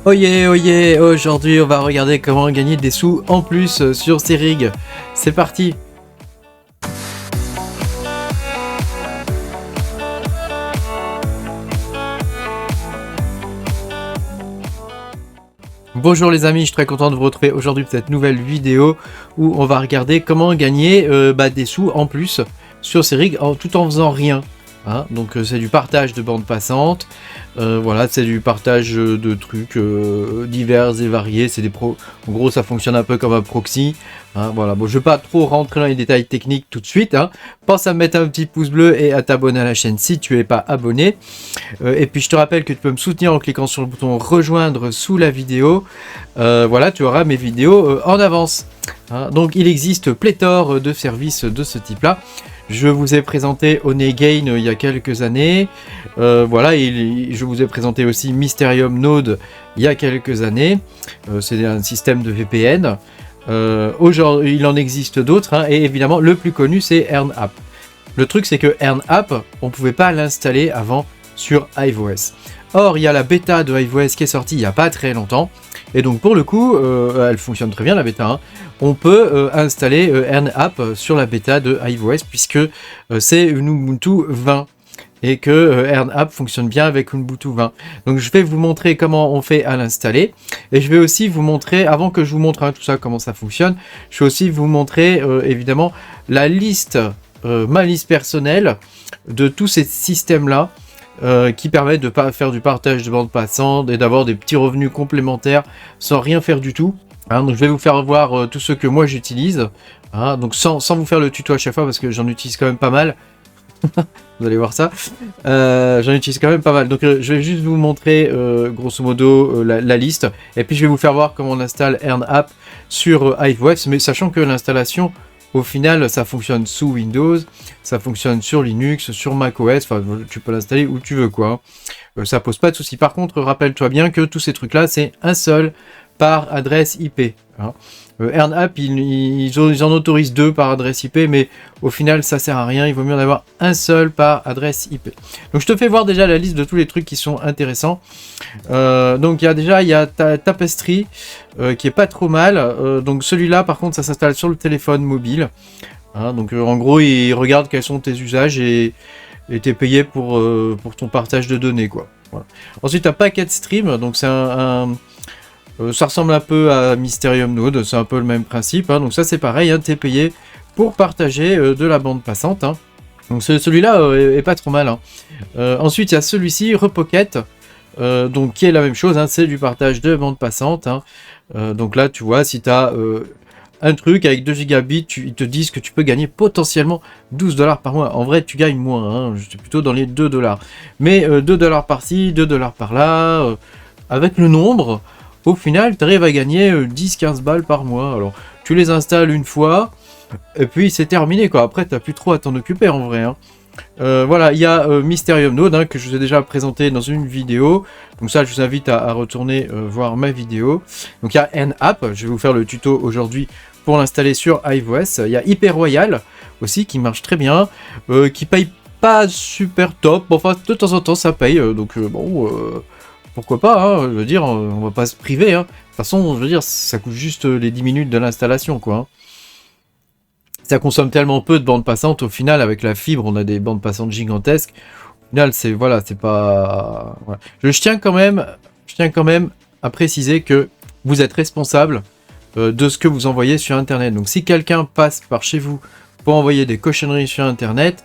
Oyez, aujourd'hui on va regarder comment gagner des sous en plus sur ces rigs. C'est parti. Bonjour les amis, je suis très content de vous retrouver aujourd'hui pour cette nouvelle vidéo où on va regarder comment gagner des sous en plus sur ces rigs tout en faisant rien. Hein, donc c'est du partage de bandes passantes, voilà, c'est du partage de trucs divers et variés, c'est des pros. En gros ça fonctionne un peu comme un proxy, hein, voilà. Bon, je vais pas trop rentrer dans les détails techniques tout de suite, hein. Pense à me mettre un petit pouce bleu et à t'abonner à la chaîne si tu es pas abonné, et puis je te rappelle que tu peux me soutenir en cliquant sur le bouton rejoindre sous la vidéo, voilà, tu auras mes vidéos en avance, hein. Donc il existe pléthore de services de ce type là. Je vous ai présenté Onegain il y a quelques années, voilà, je vous ai présenté aussi Mysterium Node il y a quelques années, c'est un système de VPN, aujourd'hui il en existe d'autres, hein, et évidemment le plus connu c'est EarnApp. Le truc c'est que EarnApp, on ne pouvait pas l'installer avant sur iOS. Or il y a la bêta de iOS qui est sortie il n'y a pas très longtemps, et donc pour le coup, elle fonctionne très bien la bêta, hein. On peut installer EarnApp sur la bêta de iOS puisque c'est une Ubuntu 20 et que EarnApp fonctionne bien avec une Ubuntu 20. Donc je vais vous montrer comment on fait à l'installer, et je vais aussi vous montrer, avant que je vous montre tout ça comment ça fonctionne, je vais aussi vous montrer évidemment la liste, ma liste personnelle de tous ces systèmes là. Qui permettent de faire du partage de bande passante et d'avoir des petits revenus complémentaires sans rien faire du tout. Hein, donc je vais vous faire voir tout ce que moi j'utilise. Hein, donc sans vous faire le tuto à chaque fois parce que j'en utilise quand même pas mal. Vous allez voir ça. J'en utilise quand même pas mal. Donc je vais juste vous montrer grosso modo la liste. Et puis je vais vous faire voir comment on installe EarnApp sur iOS. Mais sachant que l'installation, au final, ça fonctionne sous Windows, ça fonctionne sur Linux, sur macOS, enfin, tu peux l'installer où tu veux, quoi. Ça pose pas de soucis. Par contre, rappelle-toi bien que tous ces trucs-là, c'est un seul par adresse IP. Hein. EarnApp, ils en autorisent 2 par adresse IP, mais au final, ça sert à rien. Il vaut mieux en avoir un seul par adresse IP. Donc, je te fais voir déjà la liste de tous les trucs qui sont intéressants. Donc, il y a Tapestry, qui est pas trop mal. Donc, celui-là, par contre, ça s'installe sur le téléphone mobile. Hein, donc, en gros, il regarde quels sont tes usages et t'es payé pour ton partage de données, quoi. Voilà. Ensuite, tu as PacketStream. Donc, c'est ça ressemble un peu à Mysterium Node, c'est un peu le même principe, hein. Donc ça c'est pareil, hein, tu es payé pour partager de la bande passante, hein. Donc celui-là est pas trop mal, hein. Ensuite il y a celui-ci, Repocket, donc qui est la même chose, hein, c'est du partage de bande passante, hein. Donc là tu vois, si tu as un truc avec 2 gigabits, ils te disent que tu peux gagner potentiellement 12$ par mois. En vrai tu gagnes moins, hein, j'étais plutôt dans les 2$. Mais 2$ par-ci, 2$ par-là, avec le nombre, au final, tu arrives à gagner 10-15 balles par mois. Alors, tu les installes une fois, et puis c'est terminé, quoi. Après, tu n'as plus trop à t'en occuper, en vrai, hein. Voilà, il y a Mysterium Node, hein, que je vous ai déjà présenté dans une vidéo. Donc ça, je vous invite à retourner voir ma vidéo. Donc il y a EarnApp, je vais vous faire le tuto aujourd'hui pour l'installer sur iOS. Il y a Hyperroyal aussi, qui marche très bien, qui paye pas super top. Bon, enfin, de temps en temps, ça paye, donc bon... pourquoi pas, hein, je veux dire, on va pas se priver, hein. De toute façon, je veux dire, ça coûte juste les 10 minutes de l'installation, quoi, hein. Ça consomme tellement peu de bandes passantes, au final, avec la fibre, on a des bandes passantes gigantesques. Au final, c'est, voilà, c'est pas... Voilà. Je tiens quand même à préciser que vous êtes responsable de ce que vous envoyez sur Internet. Donc, si quelqu'un passe par chez vous pour envoyer des cochonneries sur Internet...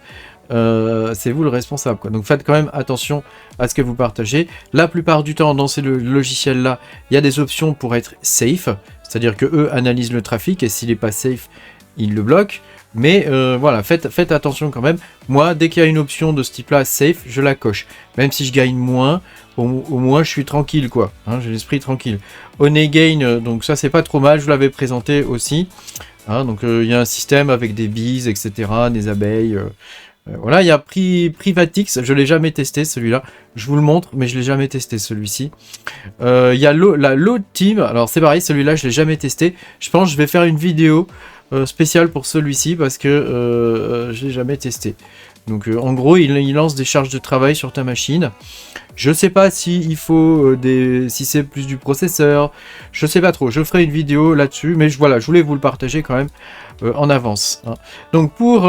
c'est vous le responsable, quoi. Donc faites quand même attention à ce que vous partagez. La plupart du temps dans ces logiciels là, il y a des options pour être safe, c'est-à-dire que eux analysent le trafic et s'il n'est pas safe, ils le bloquent. Mais voilà, faites attention quand même. Moi, dès qu'il y a une option de ce type là, safe, je la coche. Même si je gagne moins, au moins je suis tranquille, quoi, hein, j'ai l'esprit tranquille. Onegain, donc ça c'est pas trop mal, je vous l'avais présenté aussi, hein. Donc il y a un système avec des bises, etc., des abeilles... voilà, il y a Privatix, je l'ai jamais testé celui-là, je vous le montre, mais je l'ai jamais testé celui-ci. Il y a la Load Team, alors c'est pareil, celui-là je l'ai jamais testé. Je pense que je vais faire une vidéo spéciale pour celui-ci parce que je l'ai jamais testé. Donc en gros, il lance des charges de travail sur ta machine. Je sais pas si il faut si c'est plus du processeur. Je sais pas trop. Je ferai une vidéo là-dessus, mais voilà, je voulais vous le partager quand même en avance. Hein. Donc pour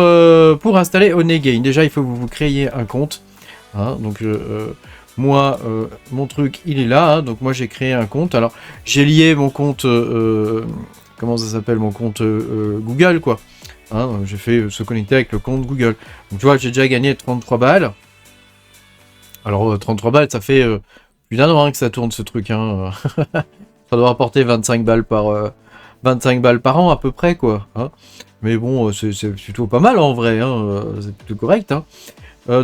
installer Onegain, déjà il faut que vous créiez un compte. Hein. Donc moi, mon truc, il est là. Hein. Donc moi j'ai créé un compte. Alors j'ai lié mon compte. Comment ça s'appelle, mon compte Google, quoi. Hein, j'ai fait se connecter avec le compte Google. Donc tu vois, j'ai déjà gagné 33 balles. Alors 33 balles, ça fait plus d'un an hein, que ça tourne ce truc. Hein. Ça doit rapporter 25 balles par an à peu près, quoi. Hein. Mais bon, c'est plutôt pas mal en vrai. Hein. C'est plutôt correct. Hein.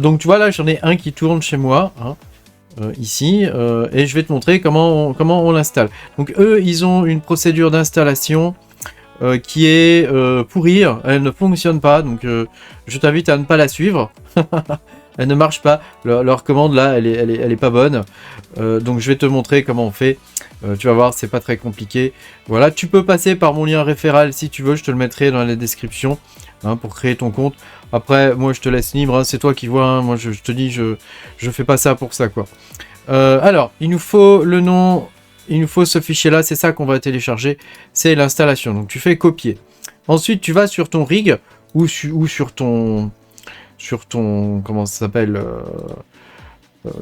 Donc tu vois, là, j'en ai un qui tourne chez moi. Hein. Ici, et je vais te montrer comment on l'installe. Donc eux, ils ont une procédure d'installation qui est pourrie, elle ne fonctionne pas, donc je t'invite à ne pas la suivre. Elle ne marche pas, leur commande là, elle est pas bonne. Donc je vais te montrer comment on fait. Tu vas voir, c'est pas très compliqué. Voilà, tu peux passer par mon lien référal si tu veux, je te le mettrai dans la description hein, pour créer ton compte. Après, moi je te laisse libre, hein, c'est toi qui vois. Hein, moi je te dis, je fais pas ça pour ça quoi. Alors, il nous faut le nom. Il nous faut ce fichier-là, c'est ça qu'on va télécharger, c'est l'installation. Donc tu fais copier. Ensuite, tu vas sur ton rig ou sur ton comment ça s'appelle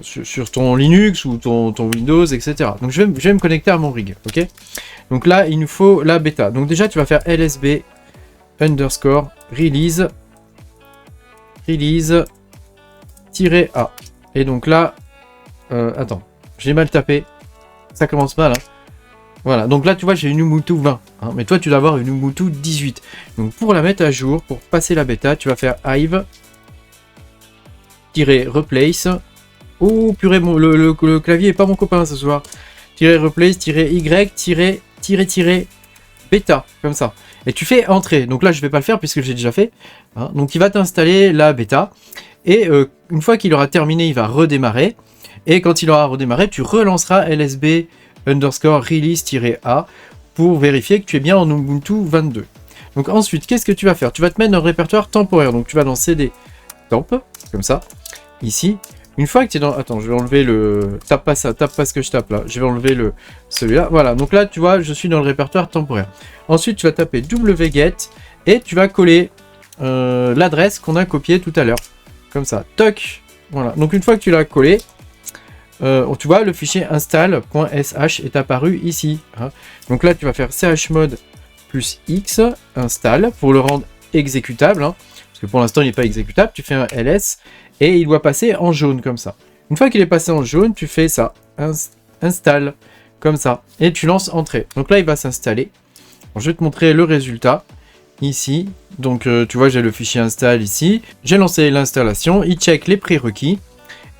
sur ton Linux ou ton Windows, etc. Donc je vais me connecter à mon rig, ok. Donc là, il nous faut la bêta. Donc déjà, tu vas faire lsb underscore release -a. Et donc là, attends, j'ai mal tapé. Ça commence mal, hein. Voilà, donc là tu vois j'ai une Ubuntu 20, hein, mais toi tu dois avoir une Ubuntu 18. Donc pour la mettre à jour, pour passer la bêta, tu vas faire hive-replace. Oh purée, le clavier est pas mon copain ce soir. -replace-y-bêta, comme ça. Et tu fais entrer, donc là je vais pas le faire puisque j'ai déjà fait. Hein. Donc il va t'installer la bêta, et une fois qu'il aura terminé, il va redémarrer. Et quand il aura redémarré, tu relanceras lsb underscore release-a pour vérifier que tu es bien en Ubuntu 22. Donc ensuite, qu'est-ce que tu vas faire? Tu vas te mettre dans le répertoire temporaire. Donc tu vas dans CD temp, comme ça, ici. Une fois que tu es dans... Attends, je vais enlever le... Tape pas ça, tape pas ce que je tape là. Je vais enlever celui-là. Voilà, donc là, tu vois, je suis dans le répertoire temporaire. Ensuite, tu vas taper wget et tu vas coller l'adresse qu'on a copiée tout à l'heure. Comme ça, toc. Voilà, donc une fois que tu l'as collé, tu vois, le fichier install.sh est apparu ici. Hein. Donc là, tu vas faire chmod plus x install pour le rendre exécutable. Hein, parce que pour l'instant, il n'est pas exécutable. Tu fais un ls et il doit passer en jaune comme ça. Une fois qu'il est passé en jaune, tu fais ça. Install comme ça. Et tu lances entrée. Donc là, il va s'installer. Je vais te montrer le résultat ici. Donc tu vois, j'ai le fichier install ici. J'ai lancé l'installation. Il check les prérequis.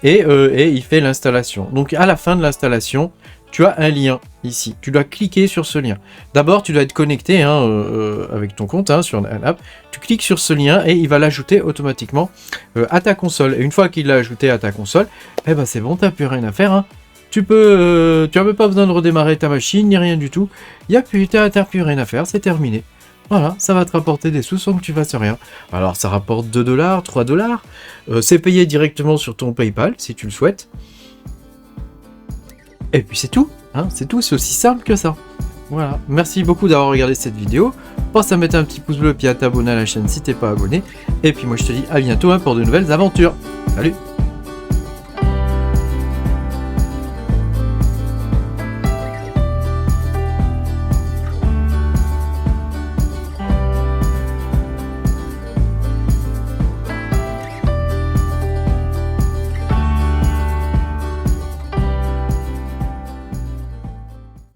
Et il fait l'installation. Donc à la fin de l'installation, tu as un lien ici. Tu dois cliquer sur ce lien. D'abord, tu dois être connecté hein, avec ton compte hein, sur un app. Tu cliques sur ce lien et il va l'ajouter automatiquement à ta console. Et une fois qu'il l'a ajouté à ta console, eh ben c'est bon, t'as plus rien à faire. Hein. Tu n'as même pas besoin de redémarrer ta machine ni rien du tout. T'as plus rien à faire, c'est terminé. Voilà, ça va te rapporter des sous sans que tu fasses rien. Alors ça rapporte 2 $, 3 $. C'est payé directement sur ton PayPal si tu le souhaites. Et puis c'est tout, hein, c'est tout, c'est aussi simple que ça. Voilà, merci beaucoup d'avoir regardé cette vidéo. Pense à mettre un petit pouce bleu et à t'abonner à la chaîne si t'es pas abonné. Et puis moi je te dis à bientôt hein, pour de nouvelles aventures. Salut!